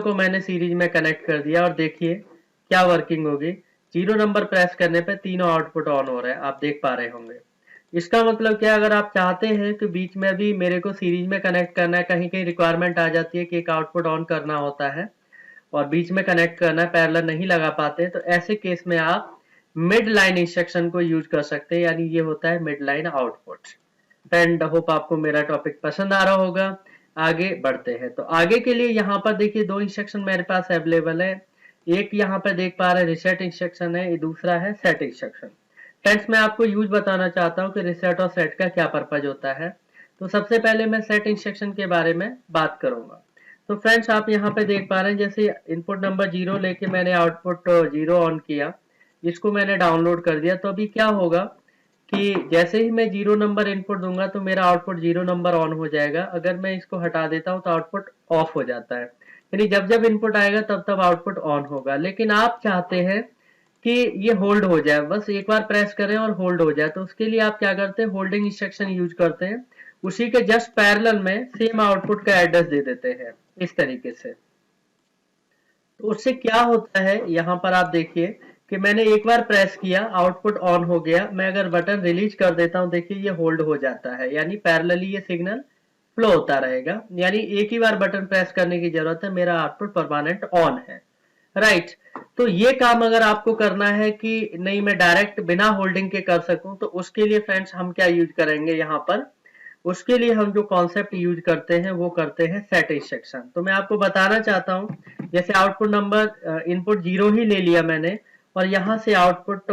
को मैंने सीरीज में कनेक्ट कर दिया और देखिए क्या वर्किंग होगी। 0 नंबर प्रेस करने पे तीनों आउटपुट ऑन हो रहे हैं, आप देख पा रहे होंगे। इसका मतलब क्या, अगर आप चाहते हैं कि बीच में भी मेरे को सीरीज में कनेक्ट करना है, कहीं कहीं रिक्वायरमेंट आ जाती है कि एक आउटपुट ऑन करना होता है और बीच में कनेक्ट करना है, पैरेलल नहीं लगा पाते, तो ऐसे केस में आप मिड लाइन इंस्ट्रक्शन को यूज कर सकते हैं, यानी ये होता है mid line output. Friend hope आपको मेरा टॉपिक पसंद आ रहा होगा। आगे बढ़ते हैं, तो आगे के लिए यहाँ पर देखिए 2 इंस्ट्रक्शन मेरे पास अवेलेबल है। एक यहाँ पर देख पा रहे हैं रिसेट इंस्ट्रक्शन है, दूसरा है सेट इंस्ट्रक्शन। फ्रेंड्स मैं आपको यूज बताना चाहता हूँ कि रिसेट और सेट का क्या पर्पज होता है। तो सबसे पहले मैं सेट इंस्ट्रक्शन के बारे में बात करूंगा। तो फ्रेंड्स आप यहाँ पे देख पा रहे हैं, जैसे इनपुट नंबर 0 लेके मैंने आउटपुट 0 ऑन किया, इसको मैंने डाउनलोड कर दिया। तो अभी क्या होगा कि जैसे ही मैं 0 नंबर इनपुट दूंगा तो मेरा आउटपुट 0 नंबर ऑन हो जाएगा। अगर मैं इसको हटा देता हूं तो आउटपुट ऑफ हो जाता है, यानी जब जब इनपुट आएगा तब तब आउटपुट ऑन होगा। लेकिन आप चाहते हैं कि ये होल्ड हो जाए, बस एक बार प्रेस करें और होल्ड हो जाए, तो उसके लिए आप क्या करते हैं, होल्डिंग इंस्ट्रक्शन यूज करते हैं। उसी के जस्ट पैरेलल में सेम आउटपुट का एड्रेस दे देते हैं इस तरीके से। तो उससे क्या होता है, यहाँ पर आप देखिए कि मैंने एक बार प्रेस किया, आउटपुट ऑन हो गया। मैं अगर बटन रिलीज कर देता हूं, देखिए ये होल्ड हो जाता है, यानी पैरेलली ये सिग्नल फ्लो होता रहेगा। यानी एक ही बार बटन प्रेस करने की जरूरत है, मेरा आउटपुट परमानेंट ऑन है। राइट। तो ये काम अगर आपको करना है कि नहीं मैं डायरेक्ट बिना होल्डिंग के कर सकूं, तो उसके लिए फ्रेंड्स हम क्या यूज करेंगे यहाँ पर, उसके लिए हम जो कॉन्सेप्ट यूज करते हैं वो करते हैं सेट इंस्ट्रक्शन। तो मैं आपको बताना चाहता हूं, जैसे आउटपुट नंबर इनपुट 0 ही ले लिया मैंने, और यहां से आउटपुट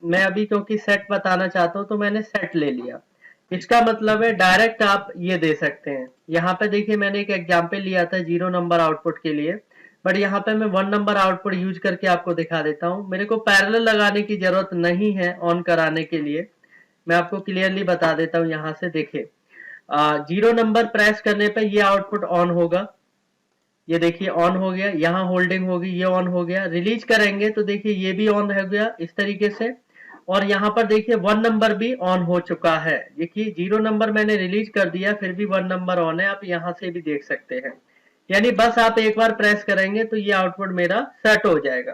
मैं अभी क्योंकि सेट बताना चाहता हूं तो मैंने सेट ले लिया। इसका मतलब है डायरेक्ट आप ये दे सकते हैं। यहाँ पे देखिए मैंने एक एग्जांपल लिया था 0 नंबर आउटपुट के लिए, बट यहाँ पे मैं 1 नंबर आउटपुट यूज करके आपको दिखा देता हूँ। मेरे को पैरेलल लगाने की जरूरत नहीं है ऑन कराने के लिए, मैं आपको क्लियरली बता देता हूं। यहां से देखिए 0 नंबर प्रेस करने पे ये आउटपुट ऑन होगा, ये देखिए ऑन हो गया, यहाँ होल्डिंग होगी, ये ऑन हो गया। रिलीज करेंगे तो देखिए ये भी ऑन हो गया इस तरीके से, और यहाँ पर देखिए 1 नंबर भी ऑन हो चुका है। देखिए 0 नंबर मैंने रिलीज कर दिया, फिर भी 1 नंबर ऑन है, आप यहाँ से भी देख सकते हैं। यानी बस आप एक बार प्रेस करेंगे तो ये आउटपुट मेरा सेट हो जाएगा।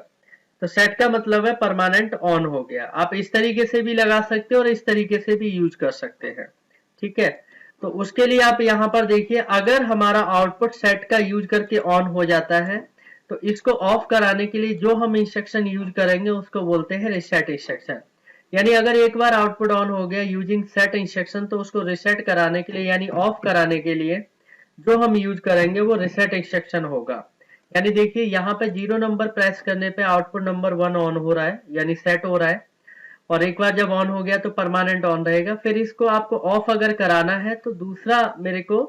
तो सेट का मतलब है परमानेंट ऑन हो गया। आप इस तरीके से भी लगा सकते हो और इस तरीके से भी यूज कर सकते हैं, ठीक है। तो उसके लिए आप यहाँ पर देखिए, अगर हमारा आउटपुट सेट का यूज करके ऑन हो जाता है तो इसको ऑफ कराने के लिए जो हम इंस्ट्रक्शन यूज करेंगे उसको बोलते हैं रिसेट इंस्ट्रक्शन। यानी अगर एक बार आउटपुट ऑन हो गया यूजिंग सेट इंस्ट्रक्शन, तो उसको रिसेट कराने के लिए यानी ऑफ कराने के लिए जो हम यूज करेंगे वो रिसेट इंस्ट्रक्शन होगा। यानी देखिए यहाँ पे 0 नंबर प्रेस करने पे आउटपुट नंबर 1 ऑन हो रहा है, यानी सेट हो रहा है, और एक बार जब ऑन हो गया तो परमानेंट ऑन रहेगा। फिर इसको आपको ऑफ अगर कराना है तो दूसरा मेरे को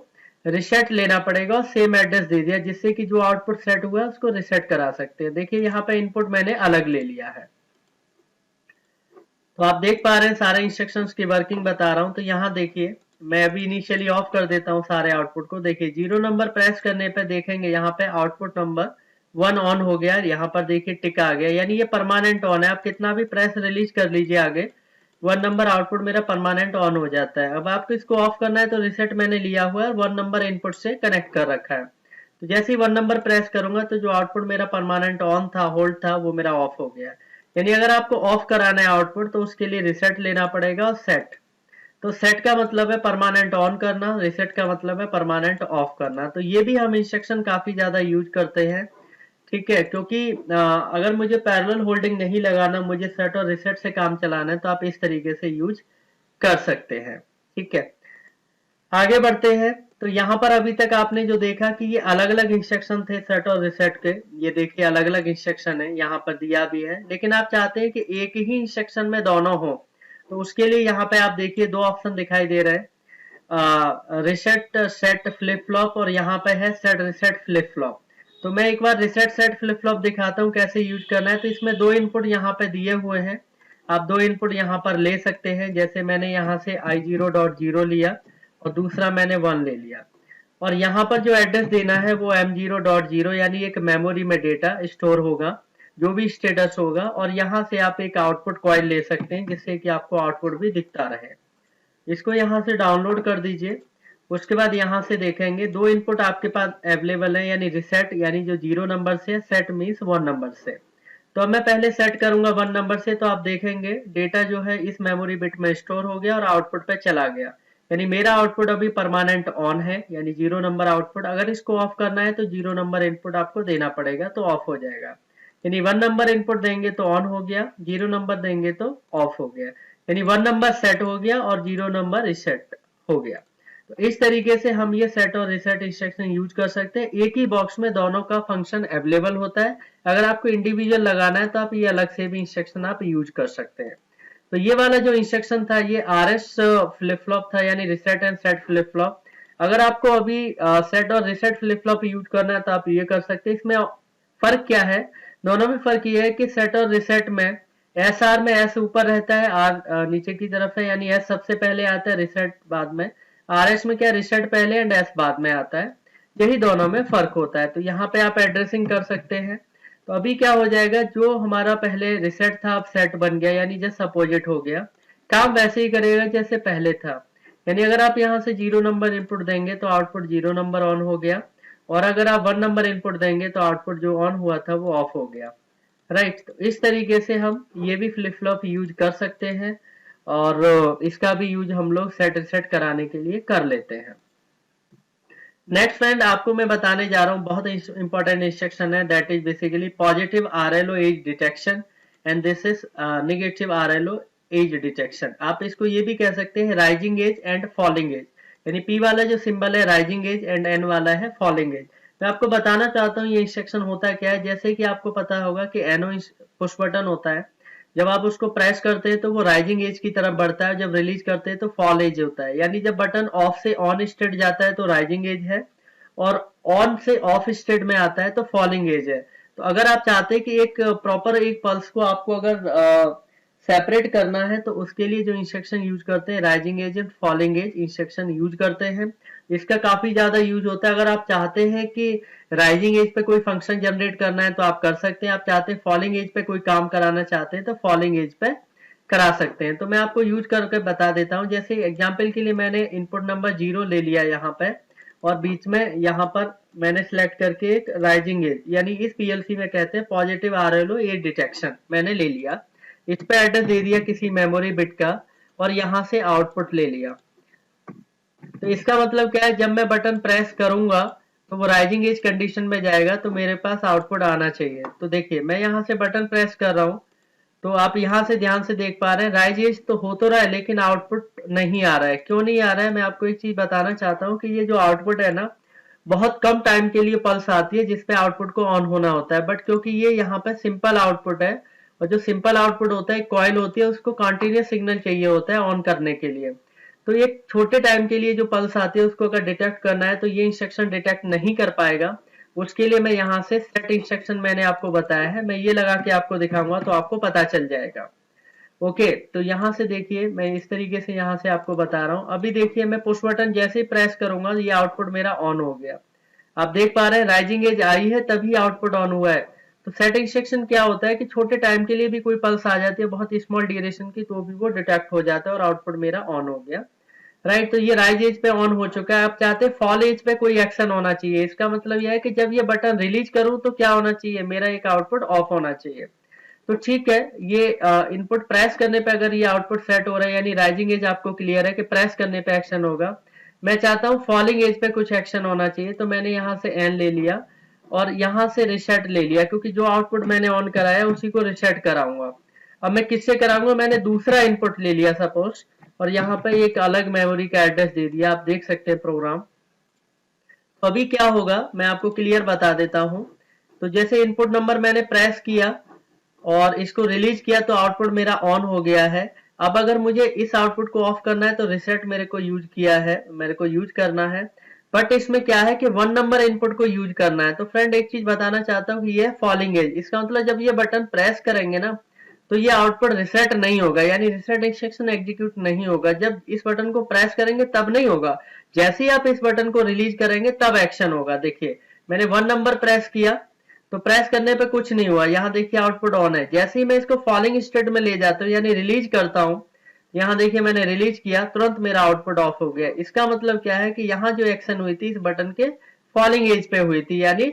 रिसेट लेना पड़ेगा और सेम एड्रेस दे दिया, जिससे कि जो आउटपुट सेट हुआ है उसको रिसेट करा सकते हैं। देखिए यहाँ पे इनपुट मैंने अलग ले लिया है। तो आप देख पा रहे हैं सारे इंस्ट्रक्शंस की वर्किंग बता रहा हूं। तो यहाँ देखिए मैं अभी इनिशियली ऑफ कर देता हूं सारे आउटपुट को। देखिए 0 नंबर प्रेस करने पे देखेंगे यहाँ पे आउटपुट नंबर 1 ऑन हो गया, यहाँ पर देखिए टिक आ गया, यानी ये परमानेंट ऑन है। आप कितना भी प्रेस रिलीज कर लीजिए आगे, 1 नंबर आउटपुट मेरा परमानेंट ऑन हो जाता है। अब आपको इसको ऑफ करना है तो रिसेट मैंने लिया हुआ है, 1 नंबर इनपुट से कनेक्ट कर रखा है। तो जैसे ही 1 नंबर प्रेस करूंगा तो जो आउटपुट मेरा परमानेंट ऑन था, होल्ड था, वो मेरा ऑफ हो गया। यानी अगर आपको ऑफ कराना है आउटपुट तो उसके लिए रिसेट लेना पड़ेगा और सेट। तो सेट का मतलब है परमानेंट ऑन करना, रिसेट का मतलब है परमानेंट ऑफ करना। तो ये भी हम इंस्ट्रक्शन काफी ज्यादा यूज करते हैं, ठीक है। क्योंकि अगर मुझे पैरेलल होल्डिंग नहीं लगाना, मुझे सेट और रिसेट से काम चलाना है, तो आप इस तरीके से यूज कर सकते हैं, ठीक है। आगे बढ़ते हैं। तो यहाँ पर अभी तक आपने जो देखा कि ये अलग अलग इंस्ट्रक्शन थे सेट और रिसेट के, ये देखिए अलग अलग इंस्ट्रक्शन है, यहाँ पर दिया भी है। लेकिन आप चाहते हैं कि एक ही इंस्ट्रक्शन में दोनों हो, तो उसके लिए यहाँ पे आप देखिए 2 ऑप्शन दिखाई दे रहे हैं, रिसेट सेट फ्लिप फ्लॉप, और यहाँ पे है सेट रिसेट फ्लिप फ्लॉप। तो मैं एक बार रिसेट सेट फ्लिप फ्लॉप दिखाता हूँ कैसे यूज करना है। तो इसमें 2 इनपुट यहाँ पे दिए हुए हैं, आप 2 इनपुट यहाँ पर ले सकते हैं। जैसे मैंने यहाँ से i0.0 लिया और दूसरा मैंने 1 ले लिया, और यहाँ पर जो एड्रेस देना है वो m0.0, यानी एक मेमोरी में डेटा स्टोर होगा, जो भी स्टेटस होगा। और यहाँ से आप एक आउटपुट कॉइल ले सकते हैं जिससे कि आपको आउटपुट भी दिखता रहे। इसको यहाँ से डाउनलोड कर दीजिए। उसके बाद यहाँ से देखेंगे 2 इनपुट आपके पास अवेलेबल है, यानी रिसेट यानी जो 0 नंबर से, सेट मीन्स 1 नंबर से। तो अब मैं पहले सेट करूंगा 1 नंबर से, तो आप देखेंगे डेटा जो है इस मेमोरी बिट में स्टोर हो गया और आउटपुट पे चला गया, यानी मेरा आउटपुट अभी परमानेंट ऑन है, यानी 0 नंबर आउटपुट। अगर इसको ऑफ करना है तो 0 नंबर इनपुट आपको देना पड़ेगा, तो ऑफ हो जाएगा। यानी 1 नंबर इनपुट देंगे तो ऑन हो गया, 0 नंबर देंगे तो ऑफ हो गया, यानी 1 नंबर सेट हो गया और 0 नंबर रिसेट हो गया। तो इस तरीके से हम ये सेट और रिसेट इंस्ट्रक्शन यूज कर सकते हैं। एक ही बॉक्स में दोनों का फंक्शन अवेलेबल होता है। अगर आपको इंडिविजुअल लगाना है तो आप ये अलग से भी इंस्ट्रक्शन आप यूज कर सकते हैं। तो ये वाला जो इंस्ट्रक्शन था ये RS फ्लिप फ्लॉप था, यानी RISAT and set flip flop. अगर आपको अभी सेट और रिसेट फ्लिप फ्लॉप यूज करना है तो आप ये कर सकते हैं। इसमें फर्क क्या है, दोनों में फर्क ये है कि सेट और रिसेट में SR में S ऊपर रहता है, R नीचे की तरफ है, यानी S सबसे पहले आता है, रिसेट बाद में। RS में क्या, रिसेट पहले एंड S बाद में आता है। यही दोनों में फर्क होता है। तो यहाँ पे आप एड्रेसिंग कर सकते हैं। तो अभी क्या हो जाएगा, जो हमारा पहले रिसेट था अब सेट बन गया, यानी जस्ट अपोजिट हो गया, काम वैसे ही करेगा जैसे पहले था। यानी अगर आप यहाँ से 0 नंबर इनपुट देंगे तो आउटपुट 0 नंबर ऑन हो गया, और अगर आप 1 नंबर इनपुट देंगे तो आउटपुट जो ऑन हुआ था वो ऑफ हो गया। राइट, तो इस तरीके से हम ये भी फ्लिप फ्लॉप यूज कर सकते हैं, और इसका भी यूज हम लोग सेट रिसेट कराने के लिए कर लेते हैं। नेक्स्ट फ्रेंड, आपको मैं बताने जा रहा हूँ बहुत इंपॉर्टेंट इंस्ट्रक्शन है, that is basically positive RLO edge detection and this is negative RLO edge detection. आप इसको ये भी कह सकते हैं rising edge and falling edge, यानी P वाला जो सिंबल है राइजिंग एज एंड N वाला है फॉलिंग एज। मैं आपको बताना चाहता हूँ ये इंस्ट्रक्शन होता क्या है। जैसे कि आपको पता होगा कि NO पुश बटन होता है, जब आप उसको प्रेस करते हैं तो वो राइजिंग एज की तरफ बढ़ता है, जब रिलीज करते हैं तो फॉल एज होता है। यानी जब बटन ऑफ से ऑन स्टेट जाता है तो राइजिंग एज है, और ऑन से ऑफ स्टेट में आता है तो फॉलिंग एज है। तो अगर आप चाहते हैं कि एक प्रॉपर एक पल्स को आपको अगर सेपरेट करना है तो उसके लिए जो इंस्ट्रक्शन यूज करते हैं rising edge and falling edge instruction use करते हैं। इसका काफी ज्यादा यूज होता है। अगर आप चाहते हैं कि राइजिंग एज पे कोई फंक्शन जनरेट करना है तो आप कर सकते हैं, आप चाहते हैं फॉलिंग एज पे कोई काम कराना चाहते हैं तो फॉलिंग एज पे करा सकते हैं। तो मैं आपको यूज करके बता देता हूँ। जैसे एग्जांपल के लिए मैंने इनपुट नंबर 0 ले लिया यहाँ पे, और बीच में यहाँ पर मैंने सिलेक्ट करके एक राइजिंग एज, यानी इस PLC में कहते हैं पॉजिटिव RLO एज डिटेक्शन मैंने ले लिया। इस पे एड्रेस दे दिया किसी मेमोरी बिट का, और यहाँ से आउटपुट ले लिया। तो इसका मतलब क्या है, जब मैं बटन प्रेस करूंगा तो वो राइजिंग एज कंडीशन में जाएगा, तो मेरे पास आउटपुट आना चाहिए। तो देखिए मैं यहाँ से बटन प्रेस कर रहा हूँ, तो आप यहाँ से ध्यान से देख पा रहे हैं राइज एज तो हो तो रहा है लेकिन आउटपुट नहीं आ रहा है। क्यों नहीं आ रहा है, मैं आपको एक चीज बताना चाहता हूँ कि ये जो आउटपुट है ना, बहुत कम टाइम के लिए पल्स आती है जिसपे आउटपुट को ऑन होना होता है, बट क्योंकि ये यहाँ पे सिंपल आउटपुट है, और जो सिंपल आउटपुट होता है कॉइल होती है, उसको कंटिन्यूस सिग्नल चाहिए होता है ऑन करने के लिए। तो ये छोटे टाइम के लिए जो पल्स आती है उसको अगर डिटेक्ट करना है तो ये इंस्ट्रक्शन डिटेक्ट नहीं कर पाएगा। उसके लिए मैं यहाँ से सेट इंस्ट्रक्शन मैंने आपको बताया है, मैं ये लगा के आपको दिखाऊंगा तो आपको पता चल जाएगा। ओके, तो यहाँ से देखिए मैं इस तरीके से यहाँ से आपको बता रहा हूँ। अभी देखिए मैं पुश बटन जैसे ही प्रेस करूंगा ये आउटपुट मेरा ऑन हो गया। आप देख पा रहे हैं राइजिंग एज आई है तभी आउटपुट ऑन हुआ है। तो सेट इंस्ट्रक्शन क्या होता है कि छोटे टाइम के लिए भी कोई पल्स आ जाती है बहुत स्मॉल ड्यूरेशन की, तो भी वो डिटेक्ट हो जाता है और आउटपुट मेरा ऑन हो गया। राइट, तो ये राइज एज पे ऑन हो चुका है। आप चाहते हैं फॉल एज पे कोई एक्शन होना चाहिए, इसका मतलब यह है कि जब ये बटन रिलीज करूं तो क्या होना चाहिए, मेरा एक आउटपुट ऑफ होना चाहिए। तो ठीक है, ये इनपुट प्रेस करने पे अगर ये आउटपुट सेट हो रहा है, यानी राइजिंग एज आपको क्लियर है कि प्रेस करने पे एक्शन होगा। मैं चाहता हूँ फॉलिंग एज पे कुछ एक्शन होना चाहिए, तो मैंने यहाँ से एन ले लिया और यहाँ से रिसेट ले लिया, क्योंकि जो आउटपुट मैंने ऑन कराया उसी को रिसेट कराऊंगा। अब मैं किससे कराऊंगा, मैंने दूसरा इनपुट ले लिया सपोज, और यहाँ पे एक अलग मेमोरी का एड्रेस दे दिया। आप देख सकते हैं प्रोग्राम। तो अभी क्या होगा मैं आपको क्लियर बता देता हूँ। तो जैसे इनपुट नंबर मैंने प्रेस किया और इसको रिलीज किया तो आउटपुट मेरा ऑन हो गया है। अब अगर मुझे इस आउटपुट को ऑफ करना है तो रिसेट मेरे को यूज किया है, मेरे को यूज करना है, बट इसमें क्या है कि 1 नंबर इनपुट को यूज करना है। तो फ्रेंड एक चीज बताना चाहता हूँ कि ये फॉलिंग एज, इसका मतलब जब ये बटन प्रेस करेंगे ना तो ये आउटपुट रिसेट नहीं होगा, यानी रिसेट इंस्ट्रक्शन एग्जीक्यूट नहीं होगा। जब इस बटन को प्रेस करेंगे तब नहीं होगा, जैसे ही आप इस बटन को रिलीज करेंगे तब एक्शन होगा। देखिए मैंने 1 नंबर प्रेस किया तो प्रेस करने पे कुछ नहीं हुआ, यहाँ देखिए आउटपुट ऑन है। जैसे ही मैं इसको फॉलिंग स्टेट में ले जाता हूँ यानी रिलीज करता हूँ यहाँ देखिए मैंने रिलीज किया, तुरंत मेरा आउटपुट ऑफ हो गया। इसका मतलब क्या है कि यहाँ जो एक्शन हुई थी इस बटन के फॉलिंग एज पे हुई थी, यानी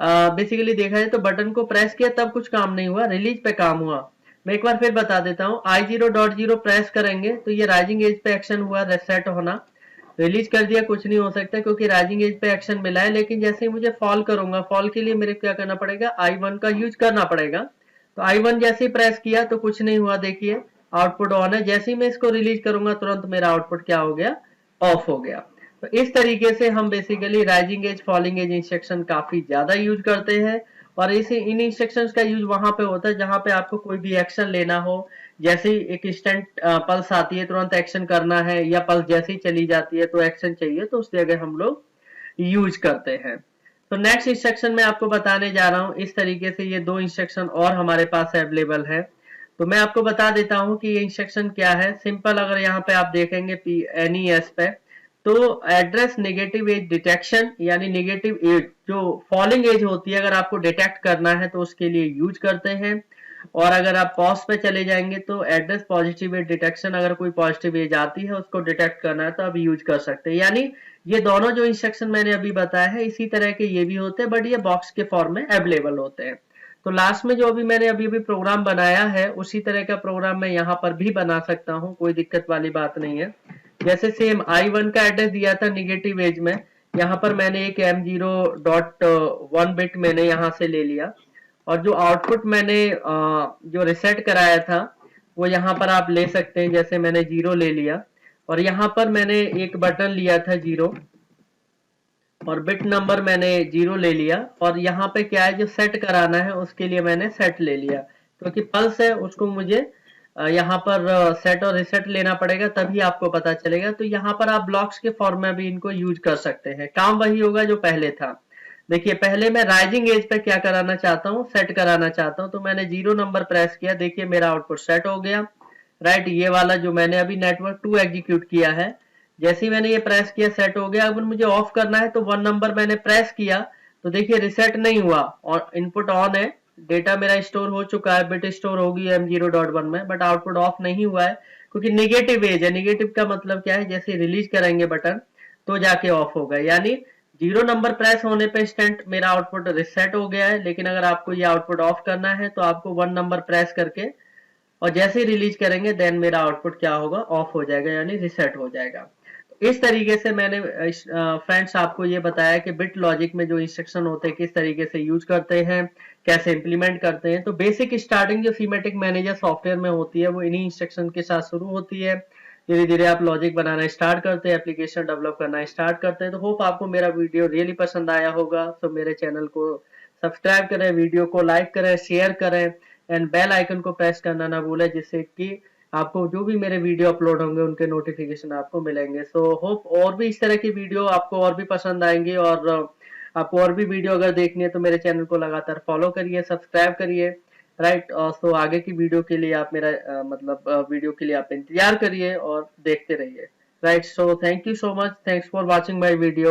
बेसिकली देखा जाए तो बटन को प्रेस किया तब कुछ काम नहीं हुआ, रिलीज पे काम हुआ। मैं एक बार फिर बता देता हूँ, I0.0 प्रेस करेंगे तो ये राइजिंग एज पे एक्शन हुआ, रेसेट होना। रिलीज कर दिया, कुछ नहीं हो सकता क्योंकि राइजिंग एज पे एक्शन मिला है। लेकिन जैसे ही मुझे फॉल करूंगा, फॉल के लिए मेरे क्या करना पड़ेगा, I1 का यूज करना पड़ेगा। तो I1 जैसे ही प्रेस किया तो कुछ नहीं हुआ, देखिए आउटपुट ऑन है। जैसे ही मैं इसको रिलीज करूंगा तुरंत मेरा आउटपुट क्या हो गया, ऑफ हो गया। तो इस तरीके से हम basically rising edge falling edge instruction काफी ज्यादा यूज करते हैं। और इसे इन इंस्ट्रक्शंस का यूज वहां पे होता है जहां पे आपको कोई भी एक्शन लेना हो, जैसे ही एक इंस्टेंट पल्स आती है तुरंत एक्शन करना है, या पल्स जैसे ही चली जाती है तो एक्शन चाहिए, तो उस जगह हम लोग यूज करते हैं। तो नेक्स्ट इंस्ट्रक्शन मैं आपको बताने जा रहा हूँ। इस तरीके से ये दो इंस्ट्रक्शन और हमारे पास अवेलेबल है। तो मैं आपको बता देता हूँ कि ये इंस्ट्रक्शन क्या है। सिंपल, अगर यहाँ पे आप देखेंगे NES पे, तो एड्रेस नेगेटिव एज डिटेक्शन, यानी नेगेटिव एज जो फॉलिंग एज होती है अगर आपको डिटेक्ट करना है तो उसके लिए यूज करते हैं। और अगर आप पॉज पे चले जाएंगे तो एड्रेस पॉजिटिव एज डिटेक्शन, अगर कोई पॉजिटिव एज आती है उसको डिटेक्ट करना है तो आप यूज कर सकते हैं। यानी ये दोनों जो इंस्ट्रक्शन मैंने अभी बताया है इसी तरह के ये भी होते हैं, बट ये बॉक्स के फॉर्म में अवेलेबल होते हैं। तो लास्ट में जो अभी मैंने अभी प्रोग्राम बनाया है उसी तरह का प्रोग्राम मैं यहाँ पर भी बना सकता हूँ, कोई दिक्कत वाली बात नहीं है। जैसे सेम I1 का एड्रेस दिया था निगेटिव एज में, यहाँ पर मैंने एक M0.1 बिट मैंने यहाँ से ले लिया। और जो आउटपुट मैंने जो रिसेट कराया था वो यहाँ पर आप ले सकते हैं, जैसे मैंने 0 ले लिया। और यहाँ पर मैंने एक बटन लिया था 0, और बिट नंबर मैंने 0 ले लिया। और यहाँ पे क्या है, जो सेट कराना है उसके लिए मैंने सेट ले लिया, क्योंकि पल्स है उसको मुझे यहाँ पर सेट और रिसेट लेना पड़ेगा, तभी आपको पता चलेगा। तो यहाँ पर आप ब्लॉक्स के फॉर्म में भी इनको यूज कर सकते हैं, काम वही होगा जो पहले था। देखिए पहले मैं राइजिंग एज पे क्या कराना चाहता हूँ, सेट कराना चाहता हूँ, तो मैंने 0 नंबर प्रेस किया, देखिए मेरा आउटपुट सेट हो गया। राइट, ये वाला जो मैंने अभी नेटवर्क 2 एग्जीक्यूट किया है, जैसे ही मैंने ये प्रेस किया सेट हो गया। अब मुझे ऑफ करना है तो 1 नंबर मैंने प्रेस किया, तो देखिए रिसेट नहीं हुआ और इनपुट ऑन है, डेटा मेरा स्टोर हो चुका है, बिट स्टोर होगी M0.1 में, बट आउटपुट ऑफ नहीं हुआ है क्योंकि निगेटिव एज है। निगेटिव का मतलब क्या है, जैसे रिलीज करेंगे बटन तो जाके ऑफ होगा, यानी 0 नंबर प्रेस होने पे इंस्टेंट मेरा आउटपुट रिसेट हो गया है। लेकिन अगर आपको ये आउटपुट ऑफ करना है तो आपको 1 नंबर प्रेस करके और जैसे ही रिलीज करेंगे देन मेरा आउटपुट क्या होगा, ऑफ हो जाएगा, यानी रिसेट हो जाएगा। इस तरीके से मैंने फ्रेंड्स आपको ये बताया कि बिट लॉजिक में जो इंस्ट्रक्शन होते हैं किस तरीके से यूज करते हैं, कैसे इंप्लीमेंट करते हैं। तो बेसिक स्टार्टिंग जो सीमेटिक मैनेजर सॉफ्टवेयर में होती है वो इन्हीं इंस्ट्रक्शन के साथ शुरू होती है। धीरे धीरे आप लॉजिक बनाना स्टार्ट करते हैं, एप्लीकेशन डेवलप करना स्टार्ट करते हैं। तो होप आपको मेरा वीडियो रियली पसंद आया होगा। तो मेरे चैनल को सब्सक्राइब करें, वीडियो को लाइक करें, शेयर करें, एंड बेल आइकन को प्रेस करना ना भूलें, जिससे कि आपको जो भी मेरे वीडियो अपलोड होंगे उनके नोटिफिकेशन आपको मिलेंगे। सो होप और भी इस तरह की वीडियो आपको और भी पसंद आएंगे, और आपको और भी वीडियो अगर देखनी है तो मेरे चैनल को लगातार फॉलो करिए, सब्सक्राइब करिए। राइट, सो आगे की वीडियो के लिए आप मेरा वीडियो के लिए आप इंतजार करिए और देखते रहिए। Right, so thank you so much, thanks for watching my video.